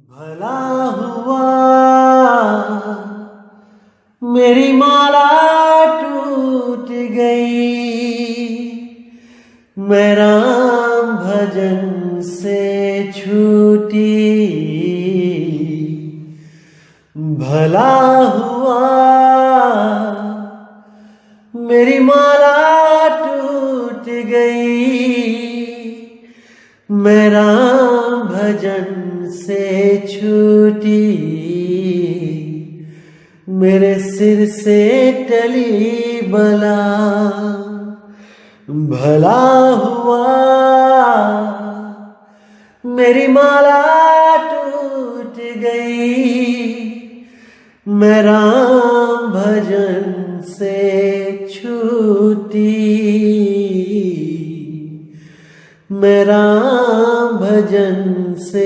भला हुआ मेरी माला टूट गई, मैं राम भजन से छूटी। भला हुआ मेरी माला टूट गई, मैं राम भजन से छूटी। मेरे सिर से टली बला, भला हुआ मेरी माला टूट गई, मैं राम भजन से छूटी। मैं राम भजन से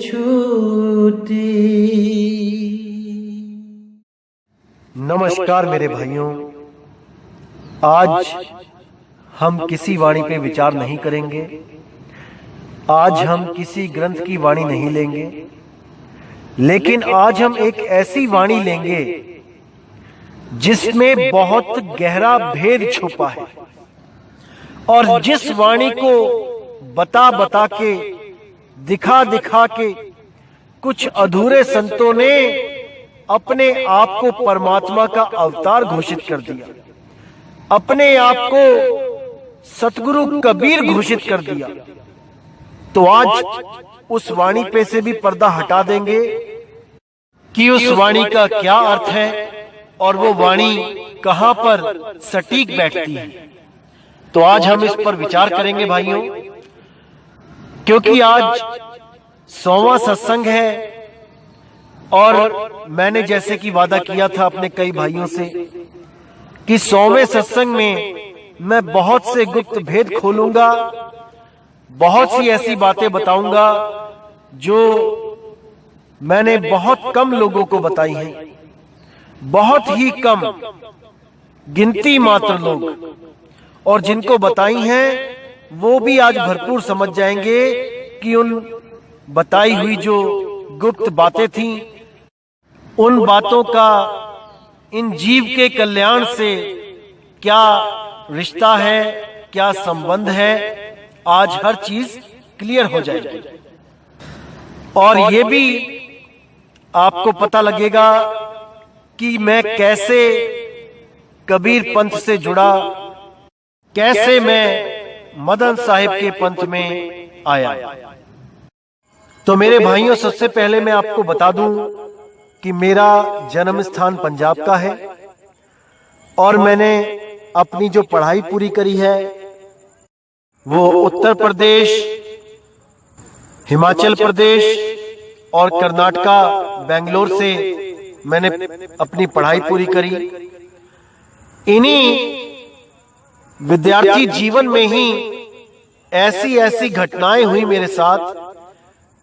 छूटी। नमस्कार मेरे भाइयों, आज हम किसी वाणी पे विचार नहीं करेंगे। आज हम किसी ग्रंथ की वाणी नहीं लेंगे, लेकिन आज हम एक ऐसी वाणी लेंगे जिसमें बहुत गहरा भेद छुपा है, और जिस वाणी को बता बता के, दिखा दिखा के कुछ अधूरे संतों ने अपने आप को परमात्मा का अवतार घोषित कर दिया, अपने आप को सतगुरु कबीर घोषित कर दिया। तो आज उस वाणी पे से भी पर्दा हटा देंगे कि उस वाणी का क्या अर्थ है और वो वाणी कहां पर सटीक बैठती है। तो आज हम इस पर विचार करेंगे भाइयों, क्योंकि आज 100वां सत्संग है, और मैंने जैसे कि वादा किया था अपने कई भाइयों से कि 100वें सत्संग में मैं बहुत से गुप्त भेद खोलूंगा, बहुत सी ऐसी बातें बताऊंगा जो मैंने बहुत कम लोगों को बताई हैं। बहुत ही कम, गिनती मात्र लोग, और जिनको बताई हैं वो भी आज भरपूर समझ जाएंगे कि उन बताई हुई जो गुप्त बातें थीं, उन बातों का इन जीव के कल्याण से क्या रिश्ता है, क्या संबंध है। आज हर चीज क्लियर हो जाएगी, और ये भी आपको पता लगेगा कि मैं कैसे कबीर पंथ से जुड़ा, कैसे मैं मदन साहिब के पंथ में आया। तो मेरे भाइयों, सबसे पहले मैं आपको बता दूं कि मेरा जन्म स्थान पंजाब का है, और मैंने अपनी जो पढ़ाई पूरी करी है वो उत्तर प्रदेश, हिमाचल प्रदेश और कर्नाटका, बेंगलोर से मैंने अपनी पढ़ाई पूरी करी। इन्हीं विद्यार्थी जीवन में ही ऐसी ऐसी घटनाएं हुई मेरे साथ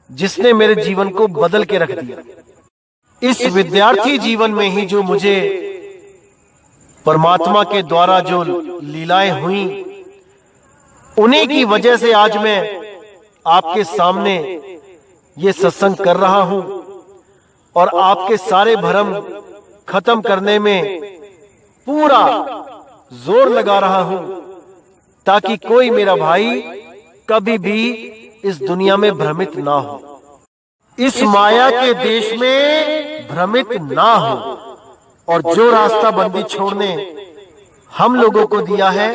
जिसने मेरे जीवन को बदल के रख दिया। इस विद्यार्थी जीवन में ही जो मुझे परमात्मा के द्वारा जो लीलाएं हुई, उन्हीं की वजह से आज मैं आपके सामने ये सत्संग कर रहा हूं, और आपके सारे भ्रम खत्म करने में पूरा जोर लगा रहा हूं, ताकि कोई मेरा भाई कभी भी इस दुनिया में भ्रमित ना हो, इस माया के देश में भ्रमित ना हो। और जो रास्ता बंदी छोड़ने हम लोगों को दिया है,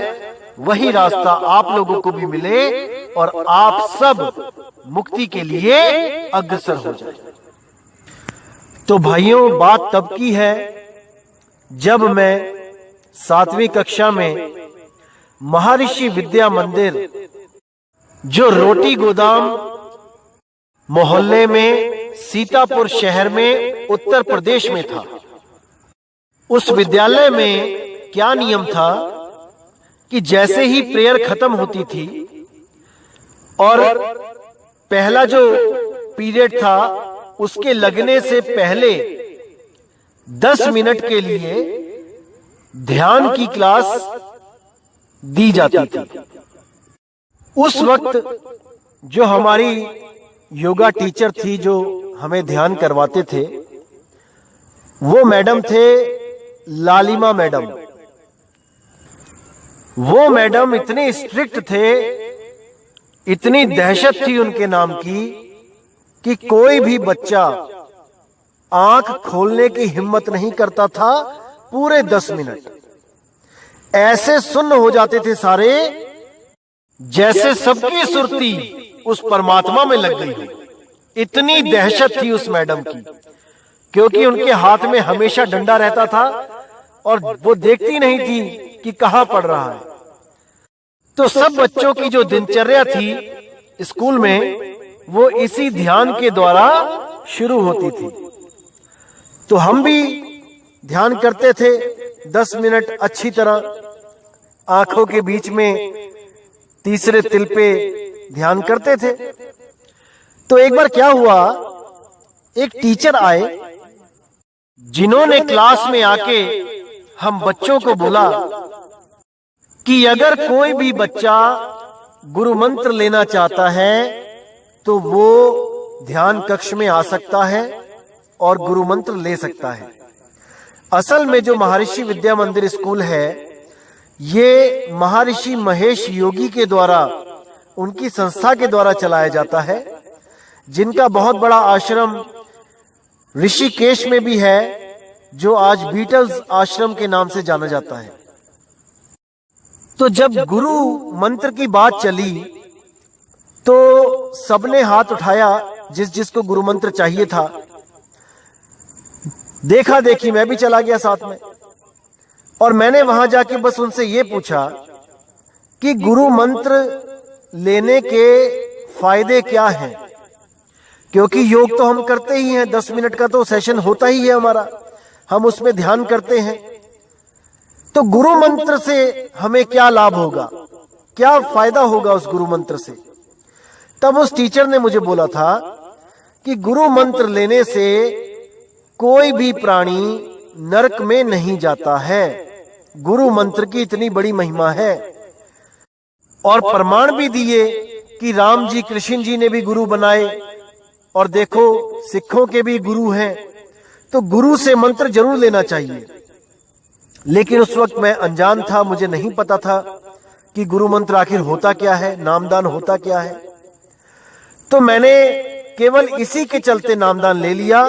वही रास्ता आप लोगों को भी मिले, और आप सब मुक्ति के लिए अग्रसर हो जाए। तो भाइयों, बात तब की है जब मैं 7वीं कक्षा में महर्षि विद्या मंदिर, जो रोटी गोदाम मोहल्ले में सीतापुर शहर में उत्तर प्रदेश में था, उस विद्यालय में क्या नियम था कि जैसे ही प्रेयर खत्म होती थी और पहला जो पीरियड था उसके लगने से पहले 10 मिनट के लिए ध्यान की क्लास दी जाती थी। उस वक्त जो हमारी योगा टीचर थी, जो हमें ध्यान करवाते थे वो मैडम थे लालिमा मैडम। वो मैडम इतने स्ट्रिक्ट थे, इतनी दहशत थी उनके नाम की कि कोई भी बच्चा आंख खोलने की हिम्मत नहीं करता था। पूरे 10 मिनट ऐसे सुन्न हो जाते थे सारे, जैसे सबकी सुरती उस परमात्मा में लग गई हो। इतनी दहशत थी उस मैडम की, क्योंकि उनके हाथ में हमेशा डंडा रहता था और वो देखती नहीं थी कि कहां पड़ रहा है। तो सब बच्चों की जो दिनचर्या थी स्कूल में, वो इसी ध्यान के द्वारा शुरू होती थी। तो हम भी ध्यान करते थे 10 मिनट अच्छी तरह, आंखों के बीच में तीसरे तिल पे ध्यान करते थे। तो एक बार क्या हुआ, एक टीचर आए जिन्होंने क्लास में आके हम बच्चों को बोला कि अगर कोई भी बच्चा गुरु मंत्र लेना चाहता है तो वो ध्यान कक्ष में आ सकता है और गुरु मंत्र ले सकता है। असल में जो महर्षि विद्या मंदिर स्कूल है, ये महर्षि महेश योगी के द्वारा, उनकी संस्था के द्वारा चलाया जाता है, जिनका बहुत बड़ा आश्रम ऋषिकेश में भी है, जो आज बीटल्स आश्रम के नाम से जाना जाता है। तो जब गुरु मंत्र की बात चली तो सबने हाथ उठाया, जिसको गुरु मंत्र चाहिए था। देखा देखी मैं भी चला गया साथ में, और मैंने वहां जाके बस उनसे ये पूछा कि गुरु मंत्र लेने के फायदे क्या हैं, क्योंकि योग तो हम करते ही हैं, 10 मिनट का तो सेशन होता ही है हमारा, हम उसमें ध्यान करते हैं। तो गुरु मंत्र से हमें क्या लाभ होगा, क्या फायदा होगा उस गुरु मंत्र से। तब उस टीचर ने मुझे बोला था कि गुरु मंत्र लेने से कोई भी प्राणी नरक में नहीं जाता है। गुरु मंत्र की इतनी बड़ी महिमा है, और प्रमाण भी दिए कि राम जी कृष्ण जी ने भी गुरु बनाए, और देखो सिखों के भी गुरु हैं। तो गुरु से मंत्र जरूर लेना चाहिए। लेकिन उस वक्त मैं अनजान था, मुझे नहीं पता था कि गुरु मंत्र आखिर होता क्या है, नामदान होता क्या है। तो मैंने केवल इसी के चलते नामदान ले लिया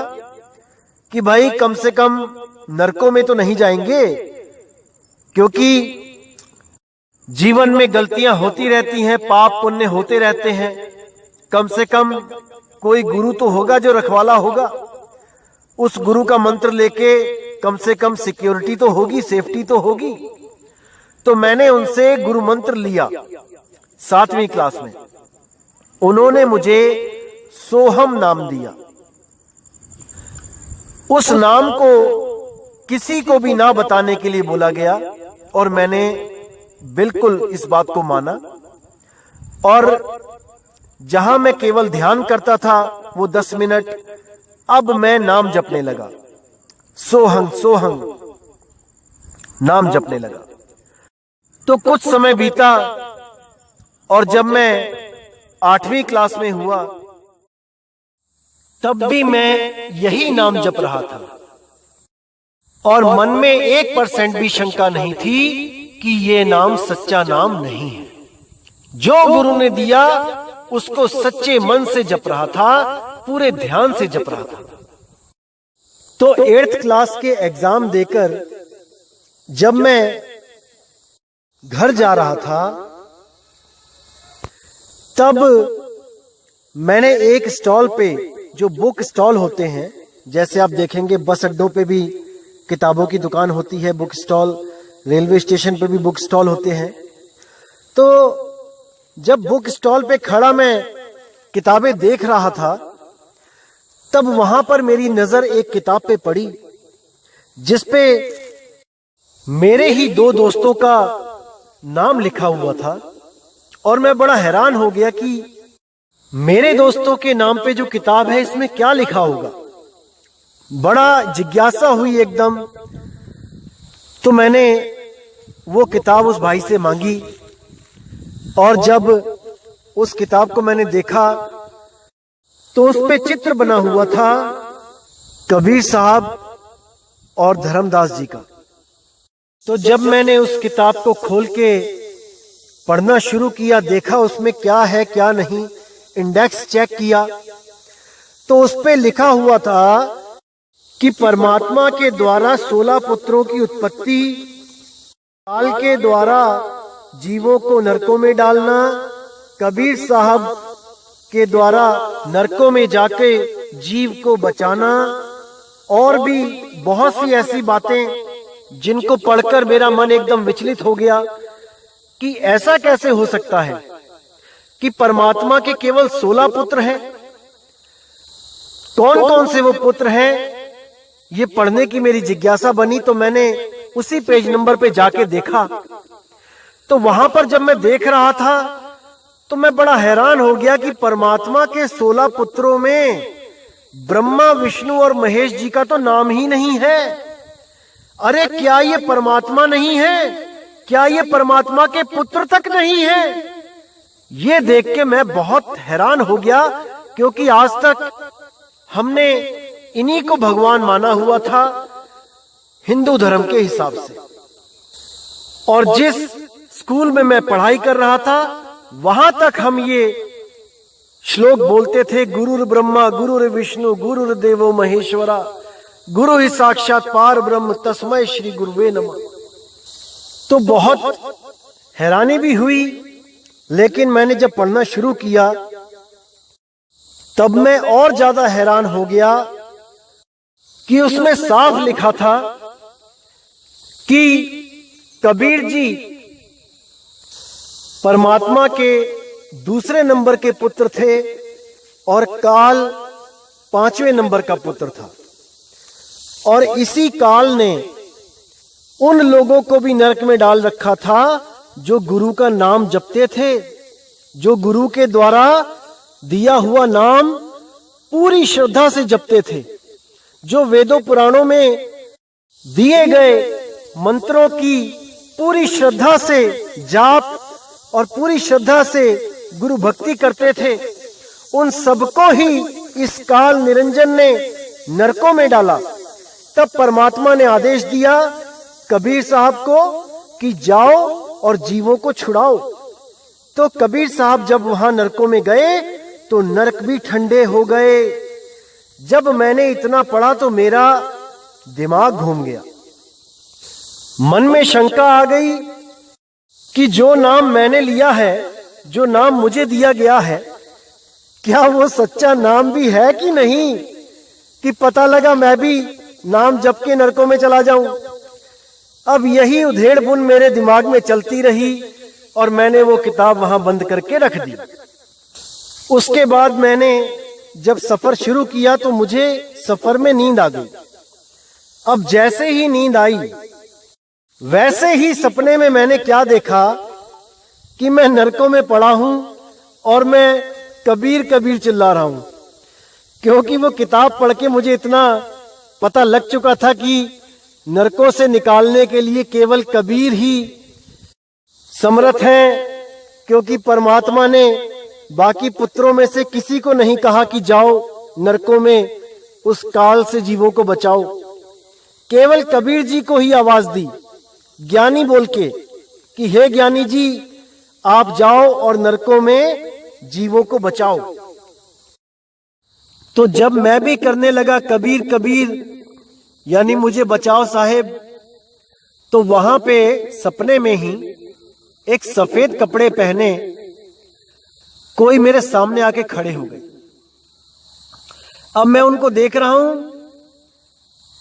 कि भाई कम से कम नरकों में तो नहीं जाएंगे, क्योंकि जीवन में गलतियां होती रहती हैं, पाप पुण्य होते रहते हैं। कम से कम कोई गुरु तो होगा जो रखवाला होगा, उस गुरु का मंत्र लेके कम से कम सिक्योरिटी तो होगी, सेफ्टी तो होगी। तो मैंने उनसे गुरु मंत्र लिया 7वीं क्लास में। उन्होंने मुझे सोहम नाम दिया। उस नाम को किसी को भी ना बताने के लिए बोला गया, और मैंने बिल्कुल इस बात को माना। और जहां मैं केवल ध्यान करता था वो 10 मिनट, अब मैं नाम जपने लगा, सोहंग सोहंग नाम जपने लगा। तो कुछ समय बीता, और जब मैं 8वीं क्लास में हुआ तब भी मैं यही नाम जप रहा था, और मन में 1% भी शंका नहीं थी कि ये नाम सच्चा नाम नहीं है। जो गुरु ने दिया उसको सच्चे मन से जप रहा था, पूरे ध्यान से जप रहा था। तो 8th क्लास के एग्जाम देकर जब मैं घर जा रहा था, तब मैंने एक स्टॉल पे, जो बुक स्टॉल होते हैं, जैसे आप देखेंगे बस अड्डों पे भी किताबों की दुकान होती है, बुक स्टॉल, रेलवे स्टेशन पे भी बुक स्टॉल होते हैं। तो जब बुक स्टॉल पे खड़ा मैं किताबें देख रहा था, तब वहां पर मेरी नजर एक किताब पे पड़ी, जिसपे मेरे ही 2 दोस्तों का नाम लिखा हुआ था। और मैं बड़ा हैरान हो गया कि मेरे दोस्तों के नाम पे जो किताब है, इसमें क्या लिखा होगा। बड़ा जिज्ञासा हुई एकदम। तो मैंने वो किताब उस भाई से मांगी, और जब उस किताब को मैंने देखा तो उस पे चित्र बना हुआ था कबीर साहब और धर्मदास जी का। तो जब मैंने उस किताब को खोल के पढ़ना शुरू किया, देखा उसमें क्या है क्या नहीं, इंडेक्स चेक किया, तो उस पे लिखा हुआ था कि परमात्मा के द्वारा 16 पुत्रों की उत्पत्ति, काल के द्वारा जीवों को नरकों में डालना, कबीर साहब के द्वारा नरकों में जाके जीव को बचाना, और भी बहुत सी ऐसी बातें जिनको पढ़कर मेरा मन एकदम विचलित हो गया कि ऐसा कैसे हो सकता है कि परमात्मा के केवल 16 पुत्र हैं। कौन कौन से वो पुत्र हैं, ये पढ़ने की मेरी जिज्ञासा बनी। तो मैंने उसी पेज नंबर पे जाके देखा, तो वहां पर जब मैं देख रहा था तो मैं बड़ा हैरान हो गया कि परमात्मा के 16 पुत्रों में ब्रह्मा, विष्णु और महेश जी का तो नाम ही नहीं है। अरे क्या ये परमात्मा नहीं है? क्या ये परमात्मा के पुत्र तक नहीं है? ये देख के मैं बहुत हैरान हो गया, क्योंकि आज तक हमने इन्हीं को भगवान माना हुआ था हिंदू धर्म के हिसाब से। और जिस स्कूल में मैं पढ़ाई कर रहा था वहां तक हम ये श्लोक बोलते थे, गुरुर ब्रह्मा गुरुर विष्णु गुरुर देवो महेश्वरा गुरु ही साक्षात पार ब्रह्म तस्मै श्री गुरुवे नमः। तो बहुत हैरानी भी हुई, लेकिन मैंने जब पढ़ना शुरू किया तब मैं और ज्यादा हैरान हो गया कि उसमें साफ लिखा था कि कबीर जी परमात्मा के दूसरे नंबर के पुत्र थे और काल 5वें नंबर का पुत्र था। और इसी काल ने उन लोगों को भी नरक में डाल रखा था जो गुरु का नाम जपते थे, जो गुरु के द्वारा दिया हुआ नाम पूरी श्रद्धा से जपते थे, जो वेदों पुराणों में दिए गए मंत्रों की पूरी श्रद्धा से जाप और पूरी श्रद्धा से गुरु भक्ति करते थे। उन सबको ही इस काल निरंजन ने नरकों में डाला। तब परमात्मा ने आदेश दिया कबीर साहब को कि जाओ और जीवों को छुड़ाओ। तो कबीर साहब जब वहां नरकों में गए तो नरक भी ठंडे हो गए। जब मैंने इतना पढ़ा तो मेरा दिमाग घूम गया, मन में शंका आ गई कि जो नाम मैंने लिया है, जो नाम मुझे दिया गया है, क्या वो सच्चा नाम भी है कि नहीं, कि पता लगा मैं भी नाम जप के नरकों में चला जाऊं। अब यही उधेड़ बुन मेरे दिमाग में चलती रही और मैंने वो किताब वहां बंद करके रख दी। उसके बाद मैंने जब सफर शुरू किया तो मुझे सफर में नींद आ गई। अब जैसे ही नींद आई वैसे ही सपने में मैंने क्या देखा कि मैं नरकों में पड़ा हूं और मैं कबीर कबीर चिल्ला रहा हूं, क्योंकि वो किताब पढ़ के मुझे इतना पता लग चुका था कि नरकों से निकालने के लिए केवल कबीर ही समर्थ हैं, क्योंकि परमात्मा ने बाकी पुत्रों में से किसी को नहीं कहा कि जाओ नरकों में उस काल से जीवों को बचाओ। केवल कबीर जी को ही आवाज दी ज्ञानी बोल के कि हे ज्ञानी जी आप जाओ और नरकों में जीवों को बचाओ। तो जब मैं भी करने लगा कबीर कबीर यानी मुझे बचाओ साहेब, तो वहां पे सपने में ही एक सफेद कपड़े पहने कोई मेरे सामने आके खड़े हो गए। अब मैं उनको देख रहा हूं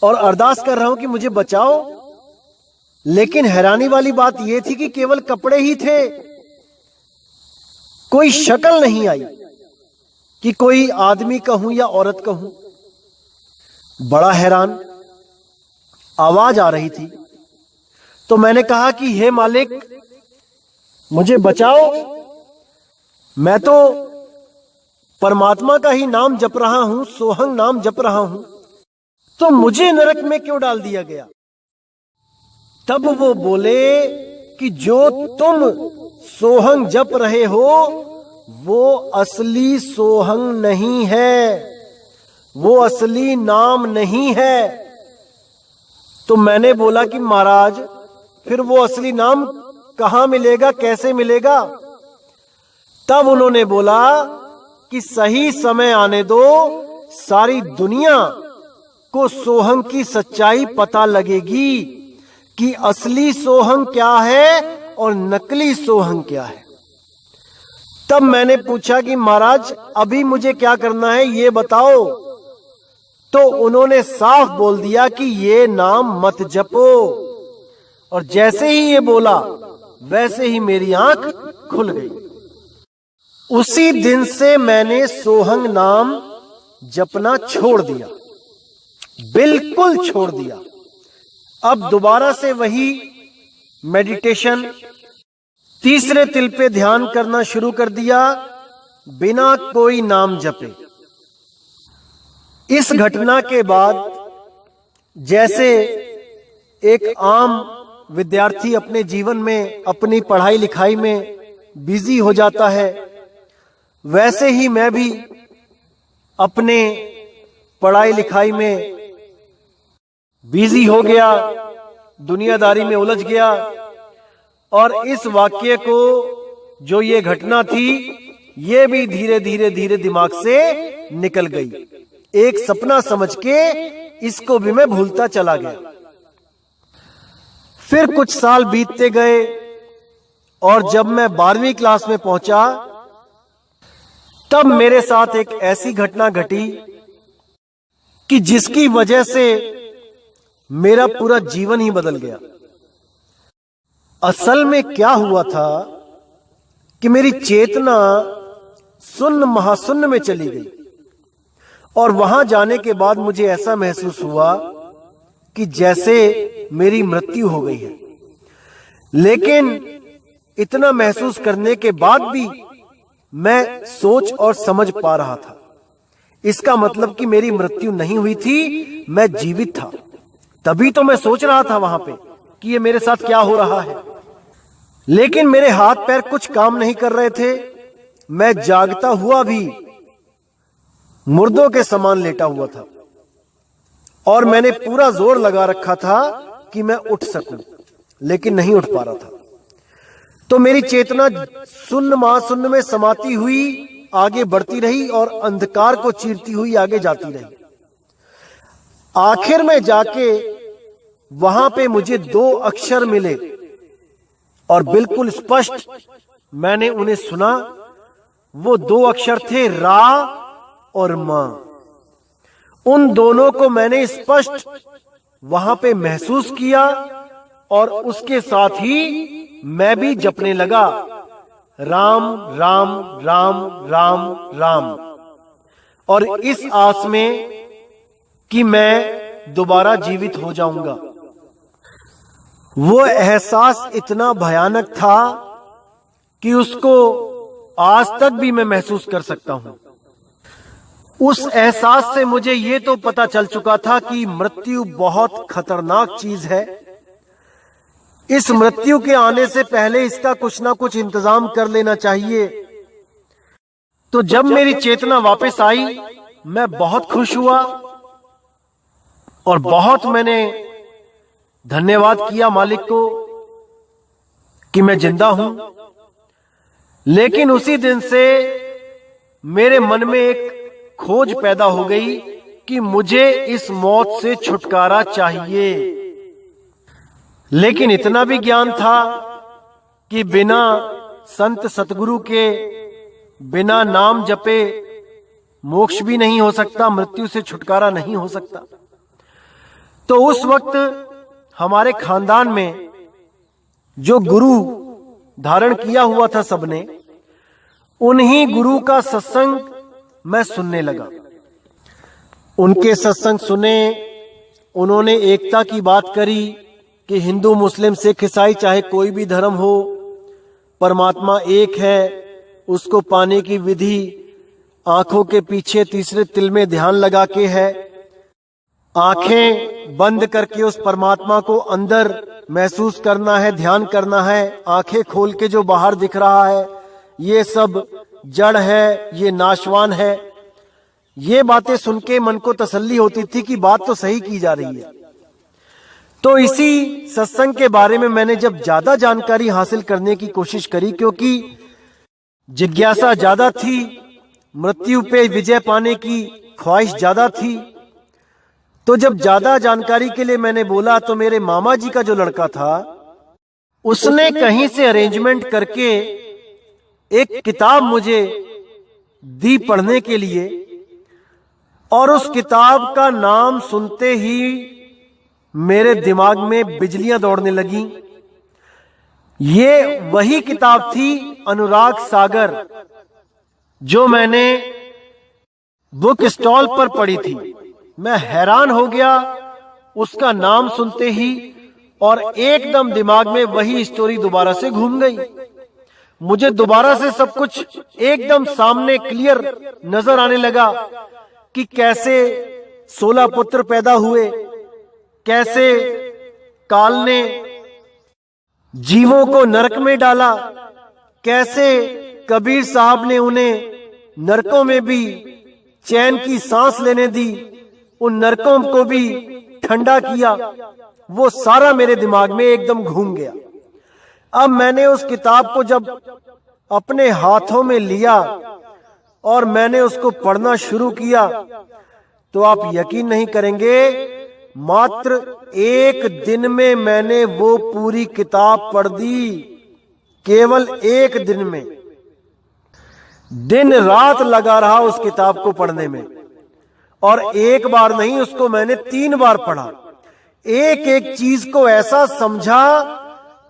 और अरदास कर रहा हूं कि मुझे बचाओ, लेकिन हैरानी वाली बात यह थी कि केवल कपड़े ही थे, कोई शक्ल नहीं आई कि कोई आदमी कहूं या औरत कहूं। बड़ा हैरान, आवाज आ रही थी। तो मैंने कहा कि हे मालिक मुझे बचाओ, मैं तो परमात्मा का ही नाम जप रहा हूं, सोहंग नाम जप रहा हूं, तो मुझे नरक में क्यों डाल दिया गया। तब वो बोले कि जो तुम सोहंग जप रहे हो वो असली सोहंग नहीं है, वो असली नाम नहीं है। तो मैंने बोला कि महाराज फिर वो असली नाम कहां मिलेगा, कैसे मिलेगा? तब उन्होंने बोला कि सही समय आने दो, सारी दुनिया को सोहंग की सच्चाई पता लगेगी कि असली सोहंग क्या है और नकली सोहंग क्या है। तब मैंने पूछा कि महाराज अभी मुझे क्या करना है ये बताओ। तो उन्होंने साफ बोल दिया कि ये नाम मत जपो। और जैसे ही ये बोला वैसे ही मेरी आंख खुल गई। उसी दिन से मैंने सोहंग नाम जपना छोड़ दिया, बिल्कुल छोड़ दिया। अब दोबारा से वही मेडिटेशन, तीसरे तिल पे ध्यान करना शुरू कर दिया, बिना कोई नाम जपे। इस घटना के बाद जैसे एक आम विद्यार्थी अपने जीवन में अपनी पढ़ाई लिखाई में बिजी हो जाता है, वैसे ही मैं भी अपने पढ़ाई लिखाई में बिजी हो गया, दुनियादारी में उलझ गया। और इस वाक्य को, जो ये घटना थी, ये भी धीरे धीरे धीरे दिमाग से निकल गई। एक सपना समझ के इसको भी मैं भूलता चला गया। फिर कुछ साल बीतते गए और जब मैं 12वीं क्लास में पहुंचा तब मेरे साथ एक ऐसी घटना घटी कि जिसकी वजह से मेरा पूरा जीवन ही बदल गया। असल में क्या हुआ था कि मेरी चेतना शून्य महाशून्य में चली गई और वहां जाने के बाद मुझे ऐसा महसूस हुआ कि जैसे मेरी मृत्यु हो गई है। लेकिन इतना महसूस करने के बाद भी मैं सोच और समझ पा रहा था। इसका मतलब कि मेरी मृत्यु नहीं हुई थी, मैं जीवित था। तभी तो मैं सोच रहा था वहां पे कि ये मेरे साथ क्या हो रहा है। लेकिन मेरे हाथ पैर कुछ काम नहीं कर रहे थे। मैं जागता हुआ भी मुर्दों के समान लेटा हुआ था और मैंने पूरा जोर लगा रखा था कि मैं उठ सकूं, लेकिन नहीं उठ पा रहा था। तो मेरी चेतना शून्य महाशून्य में समाती हुई आगे बढ़ती रही और अंधकार को चीरती हुई आगे जाती रही। आखिर में जाके वहां पे मुझे 2 अक्षर मिले और बिल्कुल स्पष्ट मैंने उन्हें सुना। वो 2 अक्षर थे रा और मां। उन दोनों को मैंने स्पष्ट वहां पे महसूस किया और उसके साथ ही मैं भी जपने लगा, राम राम राम राम राम। और इस आस में कि मैं दोबारा जीवित हो जाऊंगा। वो एहसास इतना भयानक था कि उसको आज तक भी मैं महसूस कर सकता हूं। उस एहसास से मुझे ये तो पता चल चुका था कि मृत्यु बहुत खतरनाक चीज है। इस मृत्यु के आने से पहले इसका कुछ ना कुछ इंतजाम कर लेना चाहिए। तो जब मेरी चेतना वापस आई मैं बहुत खुश हुआ और बहुत मैंने धन्यवाद किया मालिक को कि मैं जिंदा हूं। लेकिन उसी दिन से मेरे मन में एक खोज पैदा हो गई कि मुझे इस मौत से छुटकारा चाहिए। लेकिन इतना भी ज्ञान था कि बिना संत सतगुरु के, बिना नाम जपे मोक्ष भी नहीं हो सकता, मृत्यु से छुटकारा नहीं हो सकता। तो उस वक्त हमारे खानदान में जो गुरु धारण किया हुआ था सबने, उन्हीं गुरु का सत्संग मैं सुनने लगा। उनके सत्संग सुने, उन्होंने एकता की बात करी कि हिंदू मुस्लिम सिख ईसाई चाहे कोई भी धर्म हो, परमात्मा एक है। उसको पाने की विधि आंखों के पीछे तीसरे तिल में ध्यान लगा के है। आंखें बंद करके उस परमात्मा को अंदर महसूस करना है, ध्यान करना है। आंखें खोल के जो बाहर दिख रहा है ये सब जड़ है, ये नाशवान है। ये बातें सुन के मन को तसल्ली होती थी कि बात तो सही की जा रही है। तो इसी सत्संग के बारे में मैंने जब ज्यादा जानकारी हासिल करने की कोशिश करी, क्योंकि जिज्ञासा ज्यादा थी, मृत्यु पे विजय पाने की ख्वाहिश ज्यादा थी, तो जब ज्यादा जानकारी के लिए मैंने बोला तो मेरे मामा जी का जो लड़का था उसने कहीं से अरेंजमेंट करके एक किताब मुझे दी पढ़ने के लिए, और उस किताब का नाम सुनते ही मेरे दिमाग में बिजलियां दौड़ने लगी। ये वही किताब थी अनुराग सागर, जो मैंने बुक स्टॉल पर पढ़ी थी। मैं हैरान हो गया उसका नाम सुनते ही, और एकदम दिमाग में वही स्टोरी दोबारा से घूम गई। मुझे दोबारा से सब कुछ एकदम सामने क्लियर नजर आने लगा कि कैसे 16 पुत्र पैदा हुए, कैसे काल ने जीवों को नरक में डाला, कैसे कबीर साहब ने उन्हें नरकों में भी चैन की सांस लेने दी, उन नरकों को भी ठंडा किया। वो सारा मेरे दिमाग में एकदम घूम गया। अब मैंने उस किताब को जब अपने हाथों में लिया और मैंने उसको पढ़ना शुरू किया, तो आप यकीन नहीं करेंगे, मात्र 1 दिन में मैंने वो पूरी किताब पढ़ दी। केवल 1 दिन में। दिन रात लगा रहा उस किताब को पढ़ने में, और एक बार नहीं, उसको मैंने 3 बार पढ़ा। एक एक चीज को ऐसा समझा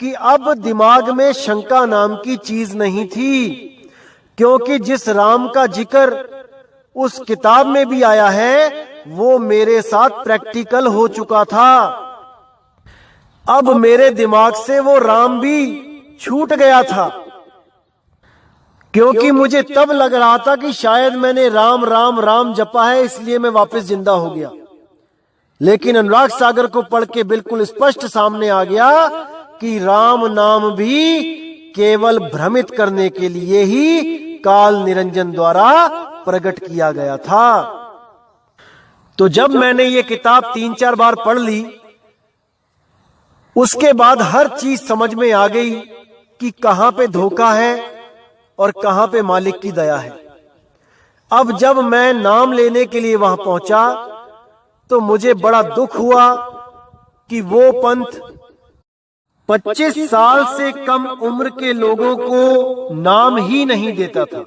कि अब दिमाग में शंका नाम की चीज नहीं थी, क्योंकि जिस राम का जिक्र उस किताब में भी आया है वो मेरे साथ प्रैक्टिकल हो चुका था। अब मेरे दिमाग से वो राम भी छूट गया था, क्योंकि मुझे तब लग रहा था कि शायद मैंने राम राम राम जपा है, इसलिए मैं वापस जिंदा हो गया। लेकिन अनुराग सागर को पढ़ के बिल्कुल स्पष्ट सामने आ गया कि राम नाम भी केवल भ्रमित करने के लिए ही काल निरंजन द्वारा प्रकट किया गया था। तो जब मैंने ये किताब 3-4 बार पढ़ ली, उसके बाद हर चीज समझ में आ गई कि कहां पे धोखा है और कहां पे मालिक की दया है। अब जब मैं नाम लेने के लिए वहां पहुंचा तो मुझे बड़ा दुख हुआ कि वो पंथ 25 साल से कम उम्र के लोगों को नाम ही नहीं देता था,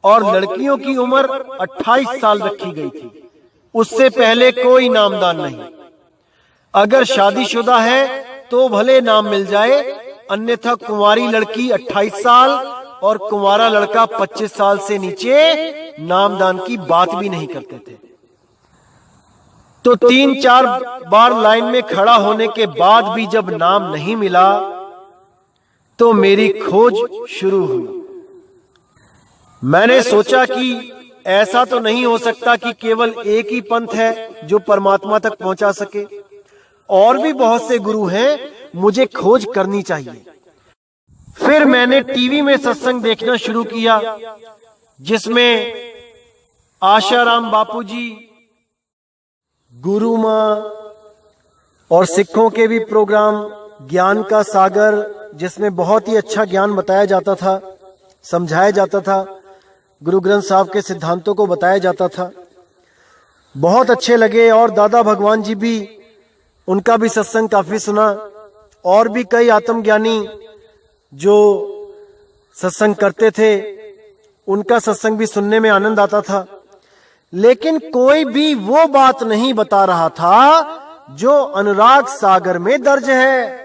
और लड़कियों की उम्र 28 साल रखी गई थी। उससे पहले कोई नामदान नहीं। अगर शादीशुदा है तो भले नाम मिल जाए, अन्यथा कुंवारी लड़की 28 साल और कुंवारा लड़का 25 साल से नीचे नामदान की बात भी नहीं करते थे। तो 3-4 बार लाइन में खड़ा होने के बाद भी जब नाम नहीं मिला तो मेरी खोज शुरू हुई। मैंने सोचा कि ऐसा तो नहीं हो सकता कि केवल एक ही पंथ है जो परमात्मा तक पहुंचा सके, और भी बहुत से गुरु हैं, मुझे खोज करनी चाहिए। फिर मैंने टीवी में सत्संग देखना शुरू किया, जिसमें आशाराम बापूजी, गुरु मां और सिखों के भी प्रोग्राम, ज्ञान का सागर, जिसमें बहुत ही अच्छा ज्ञान बताया जाता था, समझाया जाता था, गुरु ग्रंथ साहब के सिद्धांतों को बताया जाता था, बहुत अच्छे लगे। और दादा भगवान जी भी, उनका भी सत्संग काफी सुना, और भी कई आत्मज्ञानी जो सत्संग करते थे उनका सत्संग भी सुनने में आनंद आता था। लेकिन कोई भी वो बात नहीं बता रहा था जो अनुराग सागर में दर्ज है।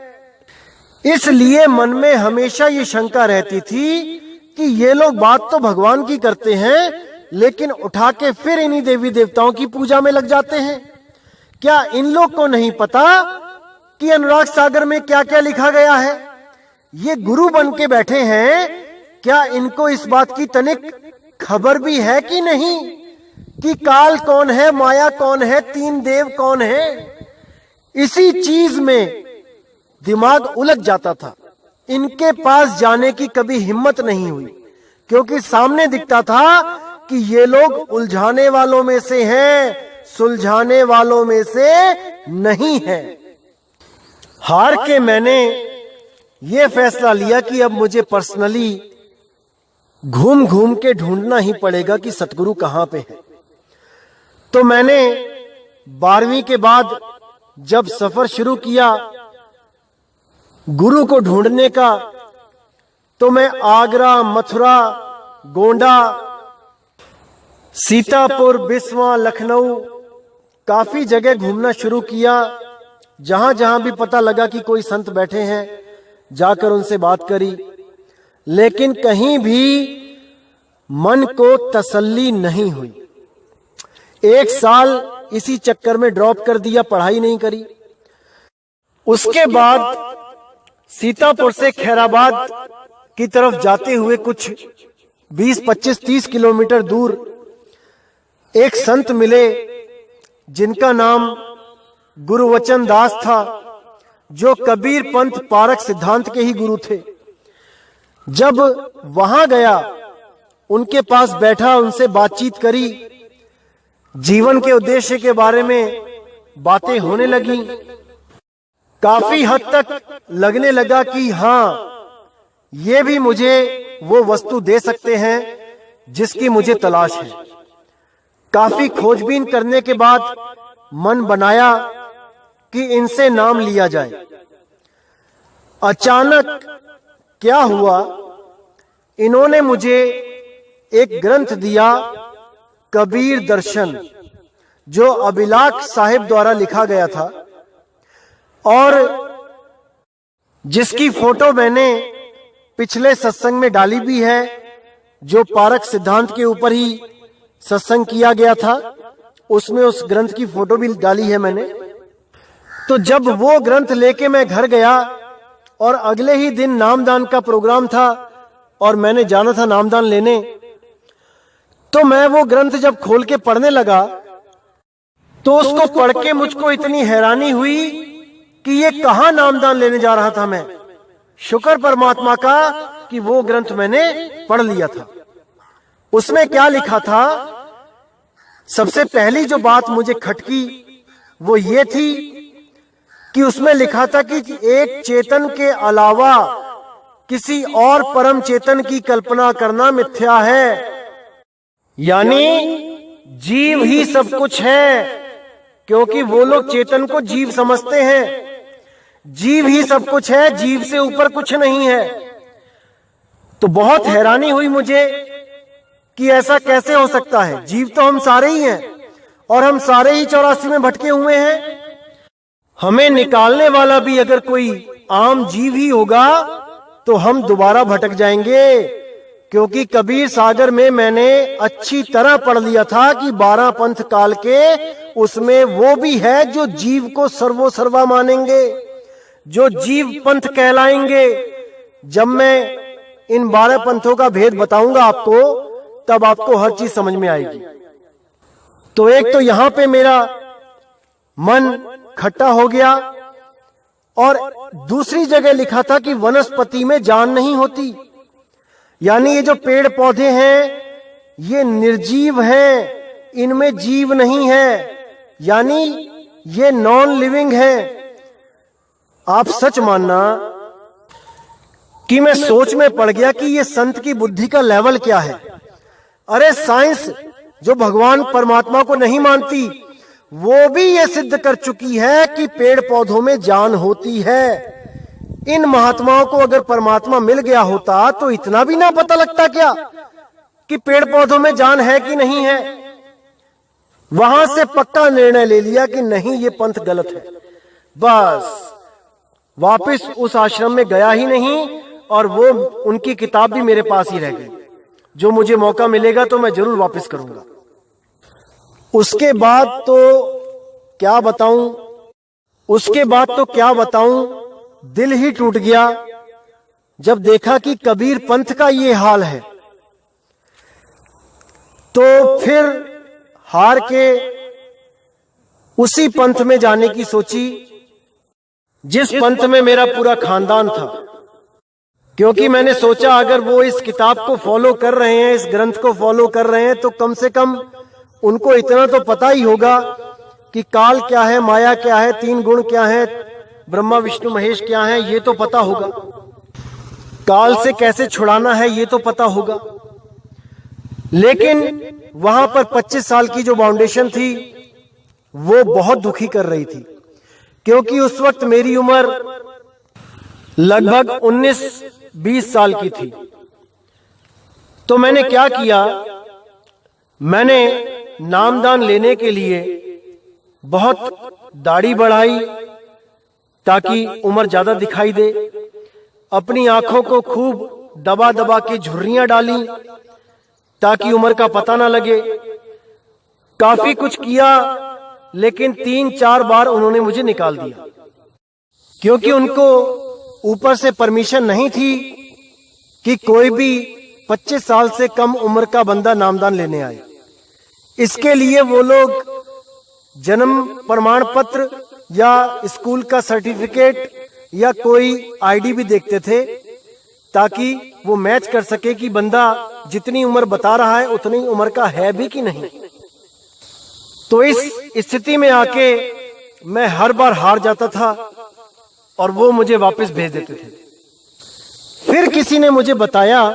इसलिए मन में हमेशा ये शंका रहती थी कि ये लोग बात तो भगवान की करते हैं, लेकिन उठा के फिर इन्हीं देवी देवताओं की पूजा में लग जाते हैं। क्या इन लोग को नहीं पता कि अनुराग सागर में क्या क्या लिखा गया है? ये गुरु बन के बैठे हैं, क्या इनको इस बात की तनिक खबर भी है कि नहीं कि काल कौन है, माया कौन है, 3 देव कौन है? इसी चीज में दिमाग उलझ जाता था। इनके पास जाने की कभी हिम्मत नहीं हुई, क्योंकि सामने दिखता था कि ये लोग उलझाने वालों में से हैं, सुलझाने वालों में से नहीं है। हार के मैंने ये फैसला लिया कि अब मुझे पर्सनली घूम घूम के ढूंढना ही पड़ेगा कि सतगुरु कहां पे है। तो मैंने 12वीं के बाद जब सफर शुरू किया गुरु को ढूंढने का, तो मैं आगरा, मथुरा, गोंडा, सीतापुर, बिस्वा, लखनऊ काफी जगह घूमना शुरू किया। जहां जहां भी पता लगा कि कोई संत बैठे हैं जाकर उनसे बात करी, लेकिन कहीं भी मन को तसल्ली नहीं हुई। 1 साल इसी चक्कर में ड्रॉप कर दिया, पढ़ाई नहीं करी। उसके बाद सीतापुर से खैराबाद की तरफ जाते हुए कुछ 20, 25, 30 किलोमीटर दूर एक संत मिले जिनका नाम गुरुवचन दास था, जो कबीर पंथ पारक सिद्धांत के ही गुरु थे। जब वहां गया, उनके पास बैठा, उनसे बातचीत करी, जीवन के उद्देश्य के बारे में बातें होने लगी। काफी हद तक लगने लगा कि हां, ये भी मुझे वो वस्तु दे सकते हैं जिसकी मुझे तलाश है। काफी खोजबीन करने के बाद मन बनाया कि इनसे नाम लिया जाए। अचानक क्या हुआ, इन्होंने मुझे एक ग्रंथ दिया, कबीर दर्शन, जो अभिलाख साहिब द्वारा लिखा गया था और जिसकी फोटो मैंने पिछले सत्संग में डाली भी है, जो पारक सिद्धांत के ऊपर ही सत्संग किया गया था, उसमें उस ग्रंथ की फोटो भी डाली है मैंने। तो जब वो ग्रंथ लेके मैं घर गया और अगले ही दिन नामदान का प्रोग्राम था और मैंने जाना था नामदान लेने, तो मैं वो ग्रंथ जब खोल के पढ़ने लगा तो उसको पढ़ के मुझको इतनी हैरानी हुई कि ये कहां नामदान लेने जा रहा था मैं। शुक्र परमात्मा का कि वो ग्रंथ मैंने पढ़ लिया था। उसमें क्या लिखा था, सबसे पहली जो बात मुझे खटकी वो ये थी कि उसमें लिखा था कि एक चेतन के अलावा किसी और परम चेतन की कल्पना करना मिथ्या है। यानी जीव ही सब कुछ है, क्योंकि वो लोग चेतन को जीव समझते हैं। जीव ही सब कुछ है, जीव से ऊपर कुछ नहीं है। तो बहुत हैरानी हुई मुझे कि ऐसा कैसे हो सकता है। जीव तो हम सारे ही हैं और हम सारे ही 84 में भटके हुए हैं। हमें निकालने वाला भी अगर कोई आम जीव ही होगा तो हम दोबारा भटक जाएंगे, क्योंकि कबीर सागर में मैंने अच्छी तरह पढ़ लिया था कि 12 पंथ काल के उसमें वो भी है जो जीव को सर्वो सर्वा मानेंगे, जो जीव पंथ कहलाएंगे। जब मैं इन 12 पंथों का भेद बताऊंगा आपको, तब आपको हर चीज समझ में आएगी। तो एक तो यहां पे मेरा मन खट्टा हो गया, और दूसरी जगह लिखा था कि वनस्पति में जान नहीं होती। यानी ये जो पेड़ पौधे हैं ये निर्जीव हैं, इनमें जीव नहीं है, यानी ये नॉन लिविंग है। आप सच मानना कि मैं सोच में पड़ गया कि ये संत की बुद्धि का लेवल क्या है। अरे साइंस जो भगवान परमात्मा को नहीं मानती, वो भी ये सिद्ध कर चुकी है कि पेड़ पौधों में जान होती है। इन महात्माओं को अगर परमात्मा मिल गया होता तो इतना भी ना पता लगता क्या कि पेड़ पौधों में जान है कि नहीं है। वहां से पक्का निर्णय ले लिया कि नहीं, ये पंथ गलत है। बस वापस उस आश्रम में गया ही नहीं, और वो उनकी किताब भी मेरे पास ही रह गई। जो मुझे मौका मिलेगा तो मैं जरूर वापस करूंगा। उसके बाद तो क्या बताऊं, दिल ही टूट गया जब देखा कि कबीर पंथ का ये हाल है। तो फिर हार के उसी पंथ में जाने की सोची जिस पंथ में मेरा पूरा खानदान था। क्योंकि मैंने सोचा अगर वो इस किताब को फॉलो कर रहे हैं, इस ग्रंथ को फॉलो कर रहे हैं, तो कम से कम उनको इतना तो पता ही होगा कि काल क्या है, माया क्या है, तीन गुण क्या है, ब्रह्मा विष्णु महेश क्या है, ये तो पता होगा। काल से कैसे छुड़ाना है ये तो पता होगा। लेकिन वहां पर 25 साल की जो फाउंडेशन थी वो बहुत दुखी कर रही थी, क्योंकि उस वक्त मेरी उम्र लगभग 19-20 साल की थी। तो मैंने क्या किया, मैंने नामदान लेने के लिए बहुत दाढ़ी बढ़ाई ताकि उम्र ज्यादा दिखाई दे, अपनी आंखों को खूब दबा दबा के झुर्रियां डाली ताकि उम्र का पता ना लगे। काफी कुछ किया, लेकिन 3-4 बार उन्होंने मुझे निकाल दिया, क्योंकि उनको ऊपर से परमिशन नहीं थी कि कोई भी 25 साल से कम उम्र का बंदा नामदान लेने आए। इसके लिए वो लोग जन्म प्रमाण पत्र या स्कूल का सर्टिफिकेट या कोई आईडी भी देखते थे, ताकि वो मैच कर सके कि बंदा जितनी उम्र बता रहा है उतनी उम्र का है भी कि नहीं। तो इस स्थिति में आके मैं हर बार हार जाता था और वो मुझे वापस भेज देते थे। फिर किसी ने मुझे बताया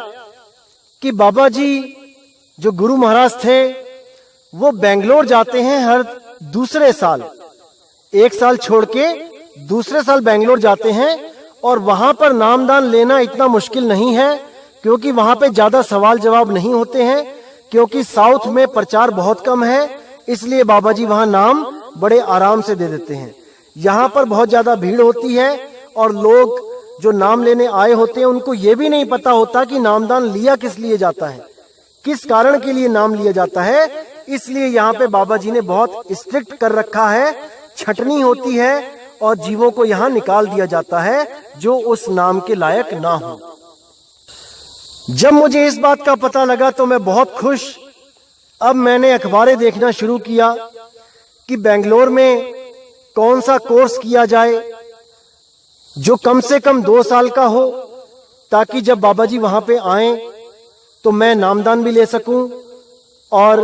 कि बाबा जी जो गुरु महाराज थे वो बेंगलोर जाते हैं हर दूसरे साल, एक साल छोड़ के दूसरे साल बेंगलोर जाते हैं, और वहां पर नामदान लेना इतना मुश्किल नहीं है, क्योंकि वहां पे ज्यादा सवाल जवाब नहीं होते हैं, क्योंकि साउथ में प्रचार बहुत कम है, इसलिए बाबा जी वहां नाम बड़े आराम से दे देते हैं। यहाँ पर बहुत ज्यादा भीड़ होती है और लोग जो नाम लेने आए होते हैं उनको ये भी नहीं पता होता कि नामदान लिया किस लिए जाता है, किस कारण के लिए नाम लिया जाता है। इसलिए यहाँ पे बाबा जी ने बहुत स्ट्रिक्ट कर रखा है, छटनी होती है और जीवों को यहाँ निकाल दिया जाता है जो उस नाम के लायक ना हो। जब मुझे इस बात का पता लगा तो मैं बहुत खुश। अब मैंने अखबारें देखना शुरू किया कि बेंगलोर में कौन सा कोर्स किया जाए जो कम से कम 2 साल का हो, ताकि जब बाबा जी वहां पे आए तो मैं नामदान भी ले सकूं और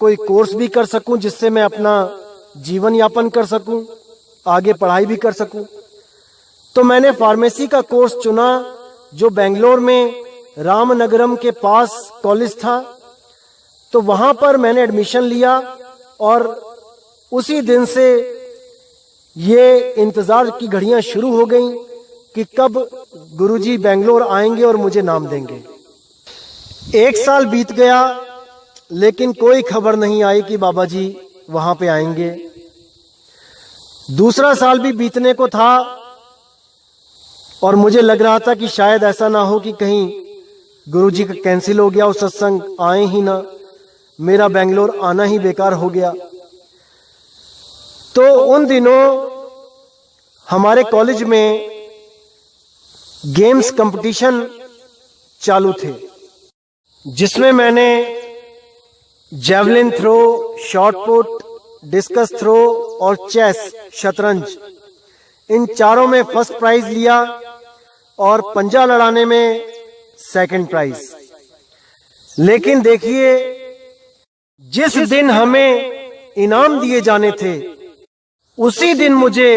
कोई कोर्स भी कर सकूं, जिससे मैं अपना जीवन यापन कर सकूं, आगे पढ़ाई भी कर सकूं। तो मैंने फार्मेसी का कोर्स चुना जो बेंगलोर में रामनगरम के पास कॉलेज था। तो वहां पर मैंने एडमिशन लिया और उसी दिन से ये इंतजार की घड़ियां शुरू हो गईं कि कब गुरुजी बेंगलोर आएंगे और मुझे नाम देंगे। 1 साल बीत गया, लेकिन कोई खबर नहीं आई कि बाबा जी वहां पे आएंगे। दूसरा साल भी बीतने को था और मुझे लग रहा था कि शायद ऐसा ना हो कि कहीं गुरुजी का कैंसिल हो गया और सत्संग आए ही ना, मेरा बेंगलोर आना ही बेकार हो गया। तो उन दिनों हमारे कॉलेज में गेम्स कंपटीशन चालू थे, जिसमें मैंने javelin throw, shot put, discus throw और चेस, शतरंज, इन चारों में फर्स्ट प्राइज लिया और पंजा लड़ाने में सेकंड प्राइज। लेकिन देखिए, जिस दिन हमें इनाम दिए जाने थे उसी दिन मुझे